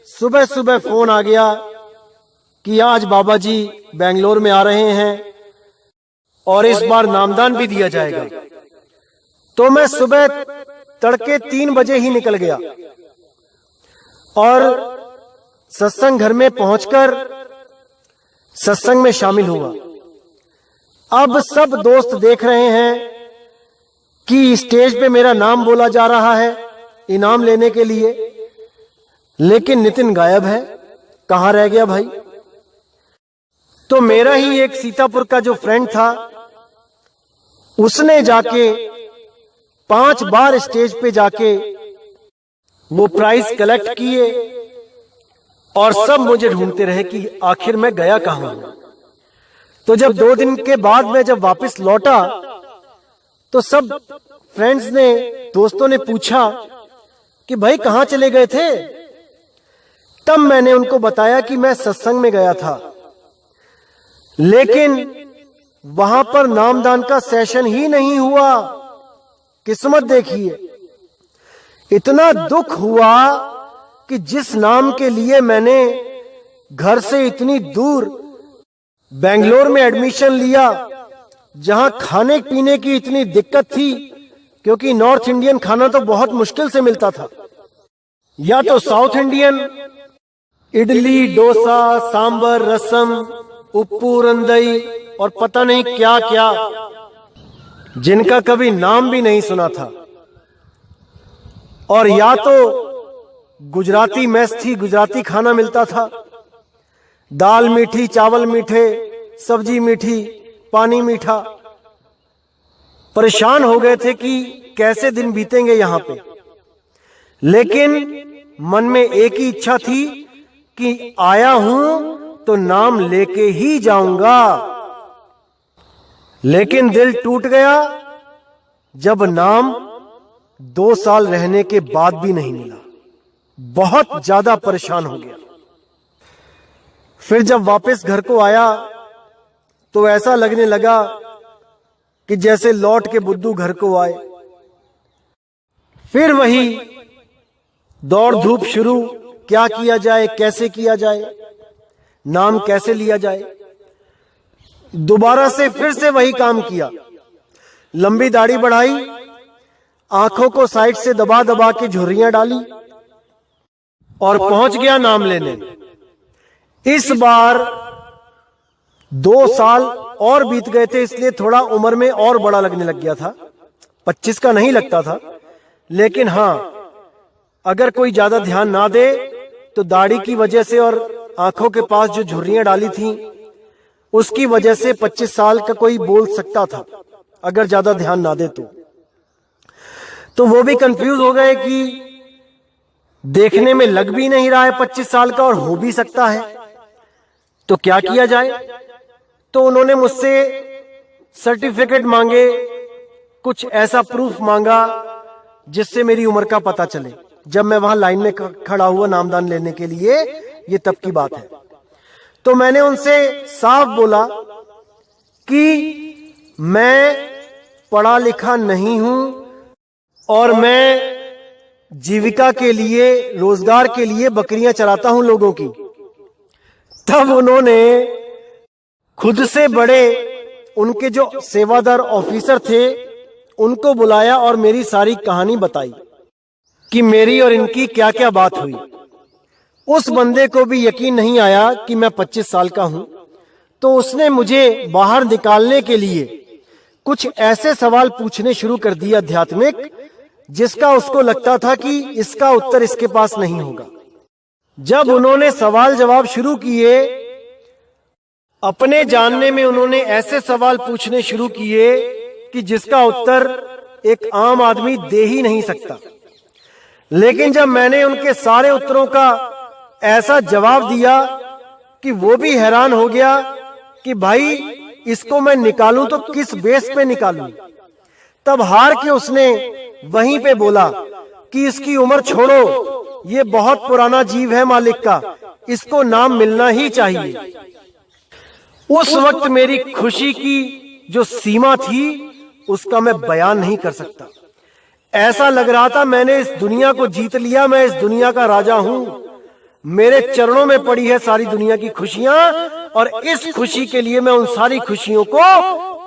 सुबह सुबह फोन आ गया कि आज बाबा जी बेंगलोर में आ रहे हैं और इस बार नामदान भी दिया जाएगा। तो मैं सुबह तड़के 3 बजे ही निकल गया और सत्संग घर में पहुंचकर सत्संग में शामिल हुआ। अब सब दोस्त देख रहे हैं कि स्टेज पे मेरा नाम बोला जा रहा है इनाम लेने के लिए, लेकिन नितिन गायब है, कहां रह गया भाई। तो मेरा ही एक सीतापुर का जो फ्रेंड था उसने जाके 5 बार स्टेज पे जाके वो प्राइज कलेक्ट किए और सब मुझे ढूंढते रहे कि आखिर मैं गया कहां हूं। तो जब 2 दिन के बाद मैं जब वापस लौटा तो सब फ्रेंड्स ने, दोस्तों ने पूछा कि भाई कहां चले गए थे। तब मैंने उनको बताया कि मैं सत्संग में गया था। लेकिन वहां पर नामदान का सेशन ही नहीं हुआ। किस्मत देखिए, इतना दुख हुआ कि जिस नाम के लिए मैंने घर से इतनी दूर बेंगलोर में एडमिशन लिया, जहां खाने पीने की इतनी दिक्कत थी, क्योंकि नॉर्थ इंडियन खाना तो बहुत मुश्किल से मिलता था, या तो साउथ इंडियन इडली, डोसा, सांबर, रसम, उप्पू, रंदई और पता नहीं क्या क्या, जिनका कभी नाम भी नहीं सुना था, और या तो गुजराती मेस थी, गुजराती खाना मिलता था, दाल मीठी, चावल मीठे, सब्जी मीठी, पानी मीठा। परेशान हो गए थे कि कैसे दिन बीतेंगे यहां पे। लेकिन मन में एक ही इच्छा थी कि आया हूं तो नाम लेके ही जाऊंगा। लेकिन दिल टूट गया जब नाम 2 साल रहने के बाद भी नहीं मिला। बहुत ज्यादा परेशान हो गया। फिर जब वापस घर को आया तो ऐसा लगने लगा कि जैसे लौट के बुद्धू घर को आए। फिर वही दौड़ धूप शुरू, क्या किया जाए, कैसे किया जाए, नाम कैसे लिया जाए। दोबारा से फिर से वही काम किया। लंबी दाढ़ी बढ़ाई, आंखों को साइड से दबा दबा के झुर्रियां डाली और पहुंच गया नाम लेने। इस बार 2 साल और बीत गए थे, इसलिए थोड़ा उम्र में और बड़ा लगने लग गया था। 25 का नहीं लगता था, लेकिन हां, अगर कोई ज्यादा ध्यान ना दे तो दाढ़ी की वजह से और आंखों के पास जो झुर्रियां डाली थी उसकी वजह से 25 साल का कोई बोल सकता था, अगर ज्यादा ध्यान ना दे तो वो भी कंफ्यूज हो गए कि देखने में लग भी नहीं रहा है 25 साल का और हो भी सकता है, तो क्या किया जाए। तो उन्होंने मुझसे सर्टिफिकेट मांगे, कुछ ऐसा प्रूफ मांगा जिससे मेरी उम्र का पता चले। जब मैं वहां लाइन में खड़ा हुआ नामदान लेने के लिए, ये तब की बात है। तो मैंने उनसे साफ बोला कि मैं पढ़ा लिखा नहीं हूं और मैं जीविका के लिए, रोजगार के लिए बकरियां चराता हूं लोगों की। तब उन्होंने खुद से बड़े उनके जो सेवादार ऑफिसर थे उनको बुलाया और मेरी सारी कहानी बताई कि मेरी और इनकी क्या क्या बात हुई। उस बंदे को भी यकीन नहीं आया कि मैं 25 साल का हूं, तो उसने मुझे बाहर निकालने के लिए कुछ ऐसे सवाल पूछने शुरू कर दिए आध्यात्मिक, जिसका उसको लगता था कि इसका उत्तर इसके पास नहीं होगा। जब उन्होंने सवाल जवाब शुरू किए, अपने जानने में उन्होंने ऐसे सवाल पूछने शुरू किए कि जिसका उत्तर एक आम आदमी दे ही नहीं सकता। लेकिन जब मैंने उनके सारे उत्तरों का ऐसा जवाब दिया कि वो भी हैरान हो गया कि भाई इसको मैं निकालूं तो किस बेस पे निकालूं। तब हार के उसने वहीं पे बोला कि इसकी उम्र छोड़ो, ये बहुत पुराना जीव है मालिक का, इसको नाम मिलना ही चाहिए। उस वक्त मेरी खुशी की जो सीमा थी उसका मैं बयान नहीं कर सकता। ऐसा लग रहा था मैंने इस दुनिया को जीत लिया, मैं इस दुनिया का राजा हूं, मेरे चरणों में पड़ी है सारी दुनिया की खुशियां, और इस खुशी के लिए मैं उन सारी खुशियों को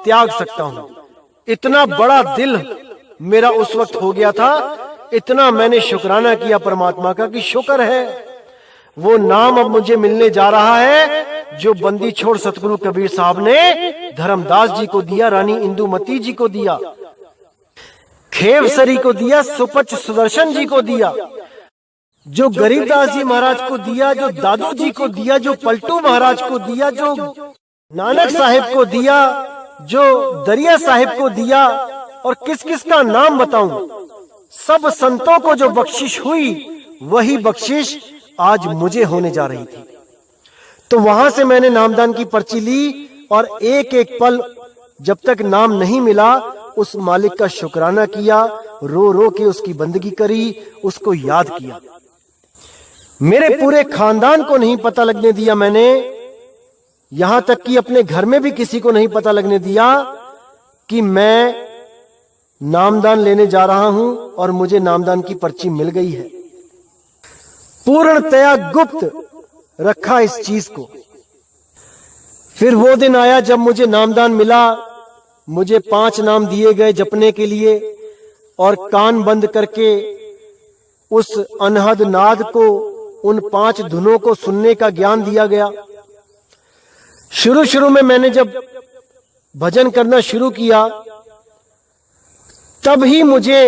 त्याग सकता हूं। इतना बड़ा दिल मेरा उस वक्त हो गया था, इतना मैंने शुक्राना किया परमात्मा का कि शुक्र है वो नाम अब मुझे मिलने जा रहा है जो बंदी छोड़ सतगुरु कबीर साहब ने धर्मदास जी को दिया, रानी इंदुमती जी को दिया, खेवसरी को दिया, सुपच सुदर्शन जी को दिया, जो गरीबदास जी महाराज को दिया, जो दादू जी को दिया, जो पलटू महाराज को दिया, जो नानक साहिब को दिया, जो दरिया साहिब को दिया, और किस किस का नाम बताऊं। सब संतों को जो बख्शिश हुई वही बख्शिश आज मुझे होने जा रही थी। तो वहां से मैंने नामदान की पर्ची ली और एक एक पल जब तक नाम नहीं मिला उस मालिक का शुक्राना किया, रो रो के उसकी बंदगी करी, उसको याद किया। मेरे पूरे खानदान को नहीं पता लगने दिया मैंने यहां तक कि अपने घर में भी किसी को नहीं पता लगने दिया कि मैं नामदान लेने जा रहा हूं और मुझे नामदान की पर्ची मिल गई है। पूर्णतया गुप्त रखा इस चीज को। फिर वो दिन आया जब मुझे नामदान मिला। मुझे 5 नाम दिए गए जपने के लिए और कान बंद करके उस अनहद नाद को, उन 5 धुनों को सुनने का ज्ञान दिया गया। शुरू शुरू में मैंने जब भजन करना शुरू किया तब ही मुझे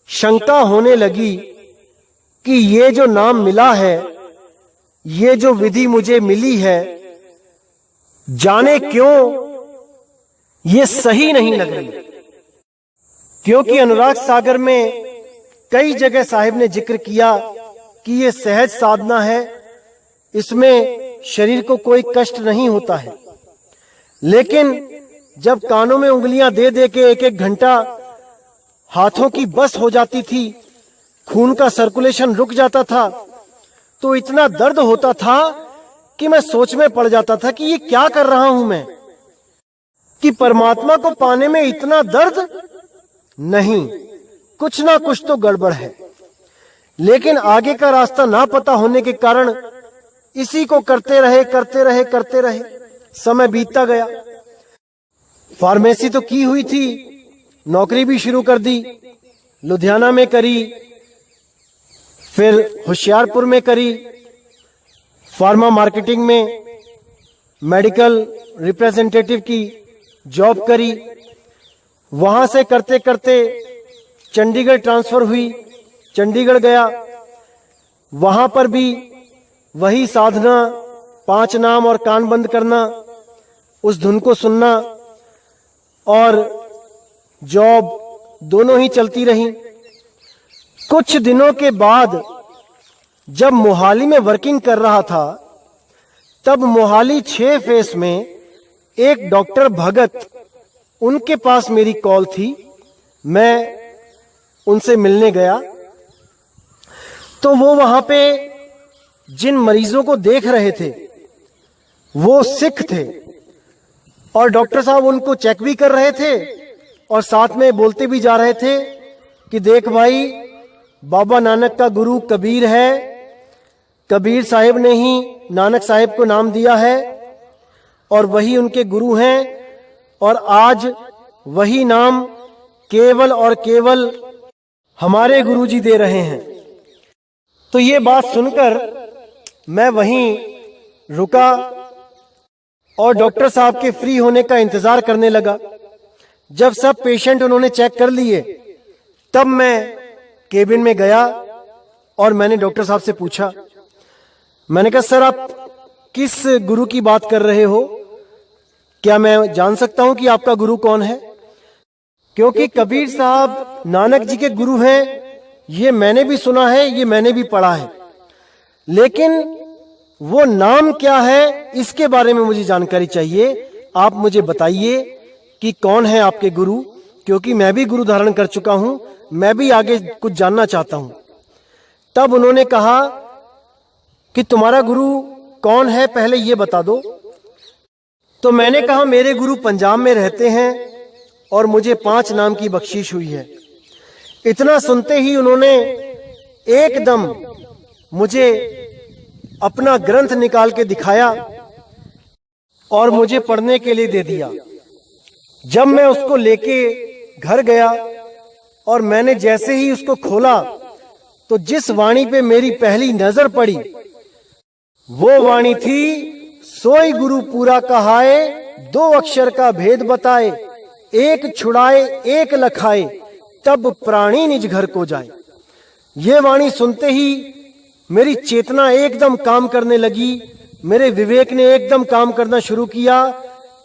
शंका होने लगी कि ये जो नाम मिला है, ये जो विधि मुझे मिली है, जाने क्यों ये सही नहीं लग रही। क्योंकि अनुराग सागर में कई जगह साहिब ने जिक्र किया कि ये सहज साधना है, इसमें शरीर को कोई कष्ट नहीं होता है। लेकिन जब कानों में उंगलियां दे दे के 1-1 घंटा हाथों की बस हो जाती थी, खून का सर्कुलेशन रुक जाता था, तो इतना दर्द होता था कि मैं सोच में पड़ जाता था कि ये क्या कर रहा हूं मैं, कि परमात्मा को पाने में इतना दर्द नहीं, कुछ ना कुछ तो गड़बड़ है। लेकिन आगे का रास्ता ना पता होने के कारण इसी को करते रहे, समय बीतता गया। फार्मेसी तो की हुई थी, नौकरी भी शुरू कर दी, लुधियाना में करी, फिर होशियारपुर में करी, फार्मा मार्केटिंग में मेडिकल रिप्रेजेंटेटिव की जॉब करी। वहां से करते करते चंडीगढ़ ट्रांसफर हुई, चंडीगढ़ गया। वहां पर भी वही साधना, 5 नाम और कान बंद करना, उस धुन को सुनना और जॉब दोनों ही चलती रही। कुछ दिनों के बाद जब मोहाली में वर्किंग कर रहा था, तब मोहाली 6 फेस में एक डॉक्टर भगत, उनके पास मेरी कॉल थी। मैं उनसे मिलने गया तो वो वहां पे जिन मरीजों को देख रहे थे वो सिख थे और डॉक्टर साहब उनको चेक भी कर रहे थे और साथ में बोलते भी जा रहे थे कि देख भाई, बाबा नानक का गुरु कबीर है, कबीर साहिब ने ही नानक साहिब को नाम दिया है और वही उनके गुरु हैं और आज वही नाम केवल और केवल हमारे गुरुजी दे रहे हैं। तो ये बात सुनकर मैं वहीं रुका और डॉक्टर साहब के फ्री होने का इंतजार करने लगा। जब सब पेशेंट उन्होंने चेक कर लिए तब मैं केबिन में गया और मैंने डॉक्टर साहब से पूछा, मैंने कहा सर आप किस गुरु की बात कर रहे हो, क्या मैं जान सकता हूं कि आपका गुरु कौन है? क्योंकि कबीर साहब नानक जी के गुरु हैं, ये मैंने भी सुना है, ये मैंने भी पढ़ा है, लेकिन वो नाम क्या है इसके बारे में मुझे जानकारी चाहिए। आप मुझे बताइए कि कौन है आपके गुरु, क्योंकि मैं भी गुरु धारण कर चुका हूं, मैं भी आगे कुछ जानना चाहता हूं। तब उन्होंने कहा कि तुम्हारा गुरु कौन है, पहले ये बता दो। तो मैंने कहा मेरे गुरु पंजाब में रहते हैं और मुझे 5 नाम की बख्शीश हुई है। इतना सुनते ही उन्होंने एकदम मुझे अपना ग्रंथ निकाल के दिखाया और मुझे पढ़ने के लिए दे दिया। जब मैं उसको लेके घर गया और मैंने जैसे ही उसको खोला तो जिस वाणी पे मेरी पहली नजर पड़ी वो वाणी थी, सोई गुरु पूरा कहाए, 2 अक्षर का भेद बताए, एक छुड़ाए एक लखाए, तब प्राणी निज घर को जाए। ये वाणी सुनते ही मेरी चेतना एकदम काम करने लगी, मेरे विवेक ने एकदम काम करना शुरू किया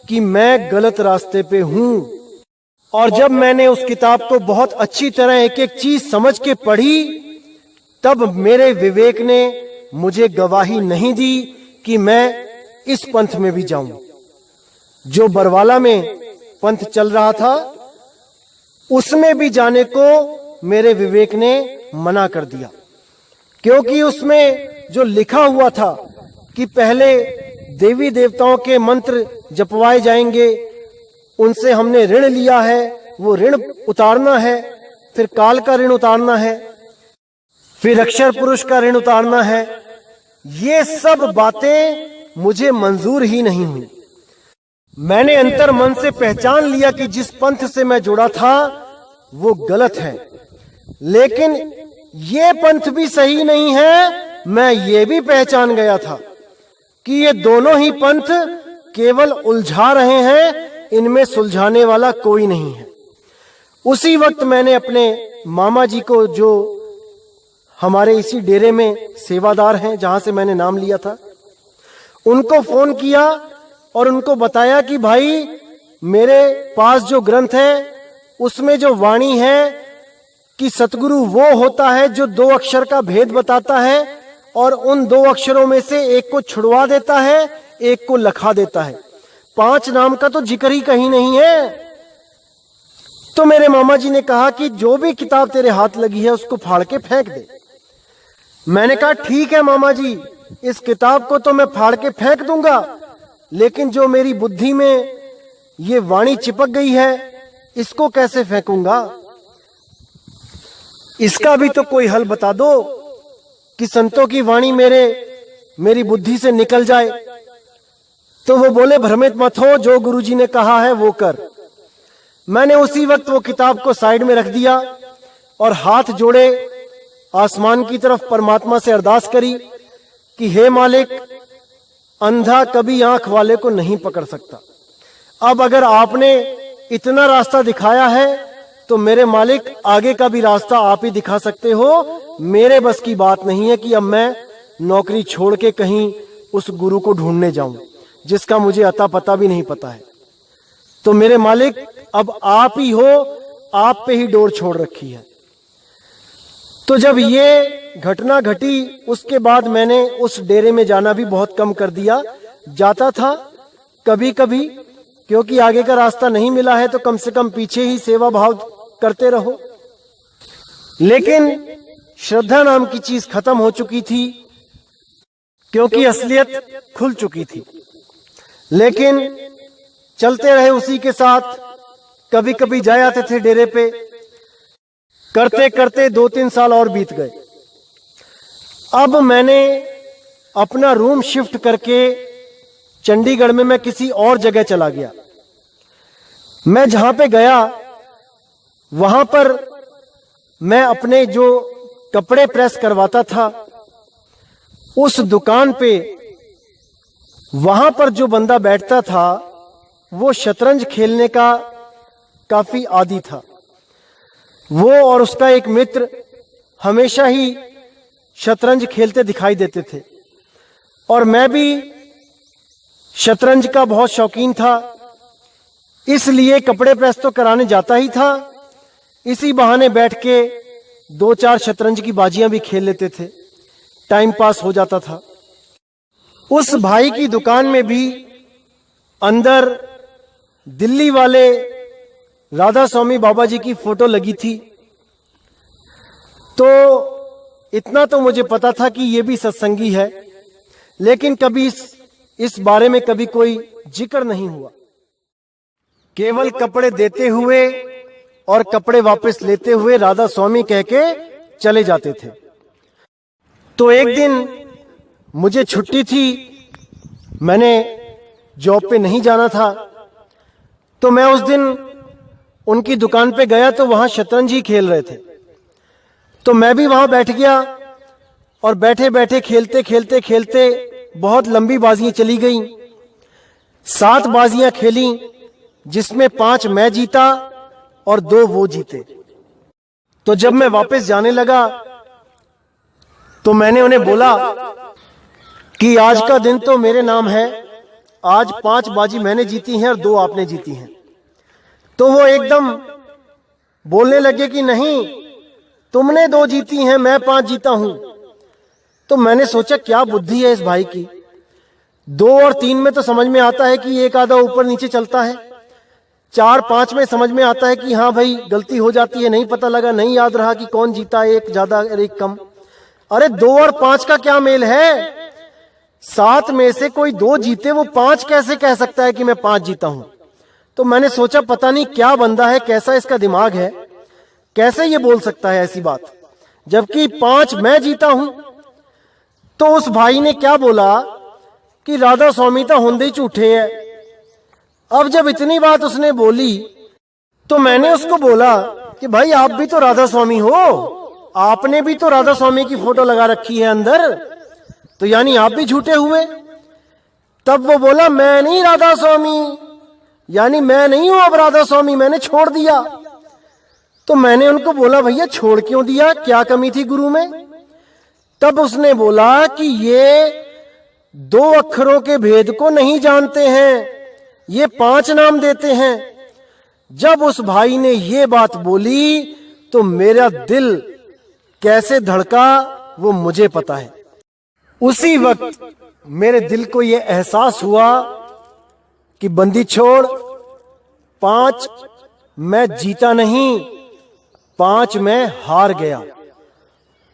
कि मैं गलत रास्ते पे हूं। और जब मैंने उस किताब को बहुत अच्छी तरह एक एक चीज समझ के पढ़ी तब मेरे विवेक ने मुझे गवाही नहीं दी कि मैं इस पंथ में भी जाऊं। जो बरवाला में पंथ चल रहा था उसमें भी जाने को मेरे विवेक ने मना कर दिया, क्योंकि उसमें जो लिखा हुआ था कि पहले देवी देवताओं के मंत्र जपवाए जाएंगे, उनसे हमने ऋण लिया है, वो ऋण उतारना है, फिर काल का ऋण उतारना है, फिर अक्षर पुरुष का ऋण उतारना है। ये सब बातें मुझे मंजूर ही नहीं हुई। मैंने अंतर मन से पहचान लिया कि जिस पंथ से मैं जुड़ा था वो गलत है, लेकिन ये पंथ भी सही नहीं है। मैं ये भी पहचान गया था कि ये दोनों ही पंथ केवल उलझा रहे हैं, इनमें सुलझाने वाला कोई नहीं है। उसी वक्त मैंने अपने मामा जी को, जो हमारे इसी डेरे में सेवादार हैं जहां से मैंने नाम लिया था, उनको फोन किया और उनको बताया कि भाई मेरे पास जो ग्रंथ है उसमें जो वाणी है कि सतगुरु वो होता है जो 2 अक्षर का भेद बताता है और उन 2 अक्षरों में से एक को छुड़वा देता है, एक को लखा देता है। 5 नाम का तो जिक्र ही कहीं नहीं है। तो मेरे मामा जी ने कहा कि जो भी किताब तेरे हाथ लगी है उसको फाड़ के फेंक दे। मैंने कहा ठीक है मामा जी, इस किताब को तो मैं फाड़ के फेंक दूंगा, लेकिन जो मेरी बुद्धि में ये वाणी चिपक गई है इसको कैसे फेंकूंगा? इसका भी तो कोई हल बता दो कि संतों की वाणी मेरी बुद्धि से निकल जाए। तो वो बोले भ्रमित मत हो, जो गुरुजी ने कहा है वो कर। मैंने उसी वक्त वो किताब को साइड में रख दिया और हाथ जोड़े आसमान की तरफ परमात्मा से अरदास करी कि हे मालिक, अंधा कभी आंख वाले को नहीं पकड़ सकता। अब अगर आपने इतना रास्ता दिखाया है तो मेरे मालिक आगे का भी रास्ता आप ही दिखा सकते हो। मेरे बस की बात नहीं है कि अब मैं नौकरी छोड़ के कहीं उस गुरु को ढूंढने जाऊं जिसका मुझे अता पता भी नहीं पता है। तो मेरे मालिक अब आप ही हो, आप पे ही डोर छोड़ रखी है। तो जब ये घटना घटी उसके बाद मैंने उस डेरे में जाना भी बहुत कम कर दिया। जाता था कभी कभी, क्योंकि आगे का रास्ता नहीं मिला है तो कम से कम पीछे ही सेवा भाव करते रहो। लेकिन श्रद्धा नाम की चीज खत्म हो चुकी थी, क्योंकि असलियत खुल चुकी थी। लेकिन चलते रहे उसी के साथ। कभी कभी जाए आते थे डेरे पे। करते करते 2-3 साल और बीत गए। अब मैंने अपना रूम शिफ्ट करके चंडीगढ़ में मैं किसी और जगह चला गया। मैं जहां पे गया वहां पर मैं अपने जो कपड़े प्रेस करवाता था उस दुकान पे, वहां पर जो बंदा बैठता था वो शतरंज खेलने का काफी आदी था। वो और उसका एक मित्र हमेशा ही शतरंज खेलते दिखाई देते थे और मैं भी शतरंज का बहुत शौकीन था, इसलिए कपड़े प्रेस तो कराने जाता ही था। इसी बहाने बैठ के 2-4 शतरंज की बाजियां भी खेल लेते थे, टाइम पास हो जाता था। उस भाई की दुकान में भी अंदर दिल्ली वाले राधा स्वामी बाबा जी की फोटो लगी थी। तो इतना तो मुझे पता था कि ये भी सत्संगी है, लेकिन कभी इस बारे में कभी कोई जिक्र नहीं हुआ। केवल कपड़े देते हुए और कपड़े वापस लेते हुए राधा स्वामी कह के चले जाते थे। तो एक दिन मुझे छुट्टी थी, मैंने जॉब पे नहीं जाना था, तो मैं उस दिन उनकी दुकान पे गया तो वहां शतरंज ही खेल रहे थे। तो मैं भी वहां बैठ गया और बैठे बैठे खेलते खेलते खेलते बहुत लंबी बाजियां चली गई। 7 बाजियां खेली जिसमें 5 मैं जीता और 2 वो जीते। तो जब मैं वापस जाने लगा तो मैंने उन्हें बोला कि आज का दिन तो मेरे नाम है, आज 5 बाजी मैंने जीती हैं और 2 आपने जीती हैं। तो वो एकदम बोलने लगे कि नहीं, तुमने 2 जीती हैं, मैं 5 जीता हूं। तो मैंने सोचा क्या बुद्धि है इस भाई की। 2 और 3 में तो समझ में आता है कि एक आधा ऊपर नीचे चलता है, 4-5 में समझ में आता है कि हाँ भाई गलती हो जाती है, नहीं पता लगा, नहीं याद रहा कि कौन जीता, एक ज्यादा और एक कम। अरे 2 और 5 का क्या मेल है? 7 में से कोई 2 जीते, वो 5 कैसे कह सकता है कि मैं 5 जीता हूं। तो मैंने सोचा पता नहीं क्या बंदा है, कैसा इसका दिमाग है, कैसे ये बोल सकता है ऐसी बात, जबकि 5 मैं जीता हूं। तो उस भाई ने क्या बोला कि राधा स्वामी तो होंदे ही झूठे है। अब जब इतनी बात उसने बोली तो मैंने उसको बोला कि भाई आप भी तो राधा स्वामी हो, आपने भी तो राधा स्वामी की फोटो लगा रखी है अंदर, तो यानी आप भी झूठे हुए। तब वो बोला मैं नहीं राधा स्वामी, यानी मैं नहीं हूं अब राधा स्वामी, मैंने छोड़ दिया। तो मैंने उनको बोला भैया छोड़ क्यों दिया, क्या कमी थी गुरु में। तब उसने बोला कि ये 2 अक्षरों के भेद को नहीं जानते हैं, ये 5 नाम देते हैं। जब उस भाई ने ये बात बोली तो मेरा दिल कैसे धड़का वो मुझे पता है। उसी वक्त मेरे दिल को ये एहसास हुआ कि बंदी छोड़, 5 मैं जीता नहीं, 5 मैं हार गया,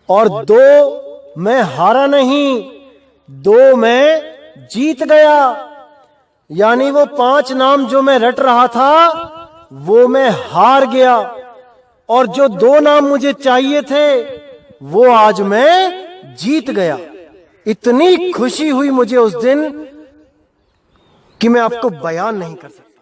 और 2 मैं हारा नहीं, 2 मैं जीत गया। यानी वो 5 नाम जो मैं रट रहा था वो मैं हार गया, और जो 2 नाम मुझे चाहिए थे वो आज मैं जीत गया। इतनी खुशी हुई मुझे उस दिन कि मैं आपको बयान नहीं कर सकता।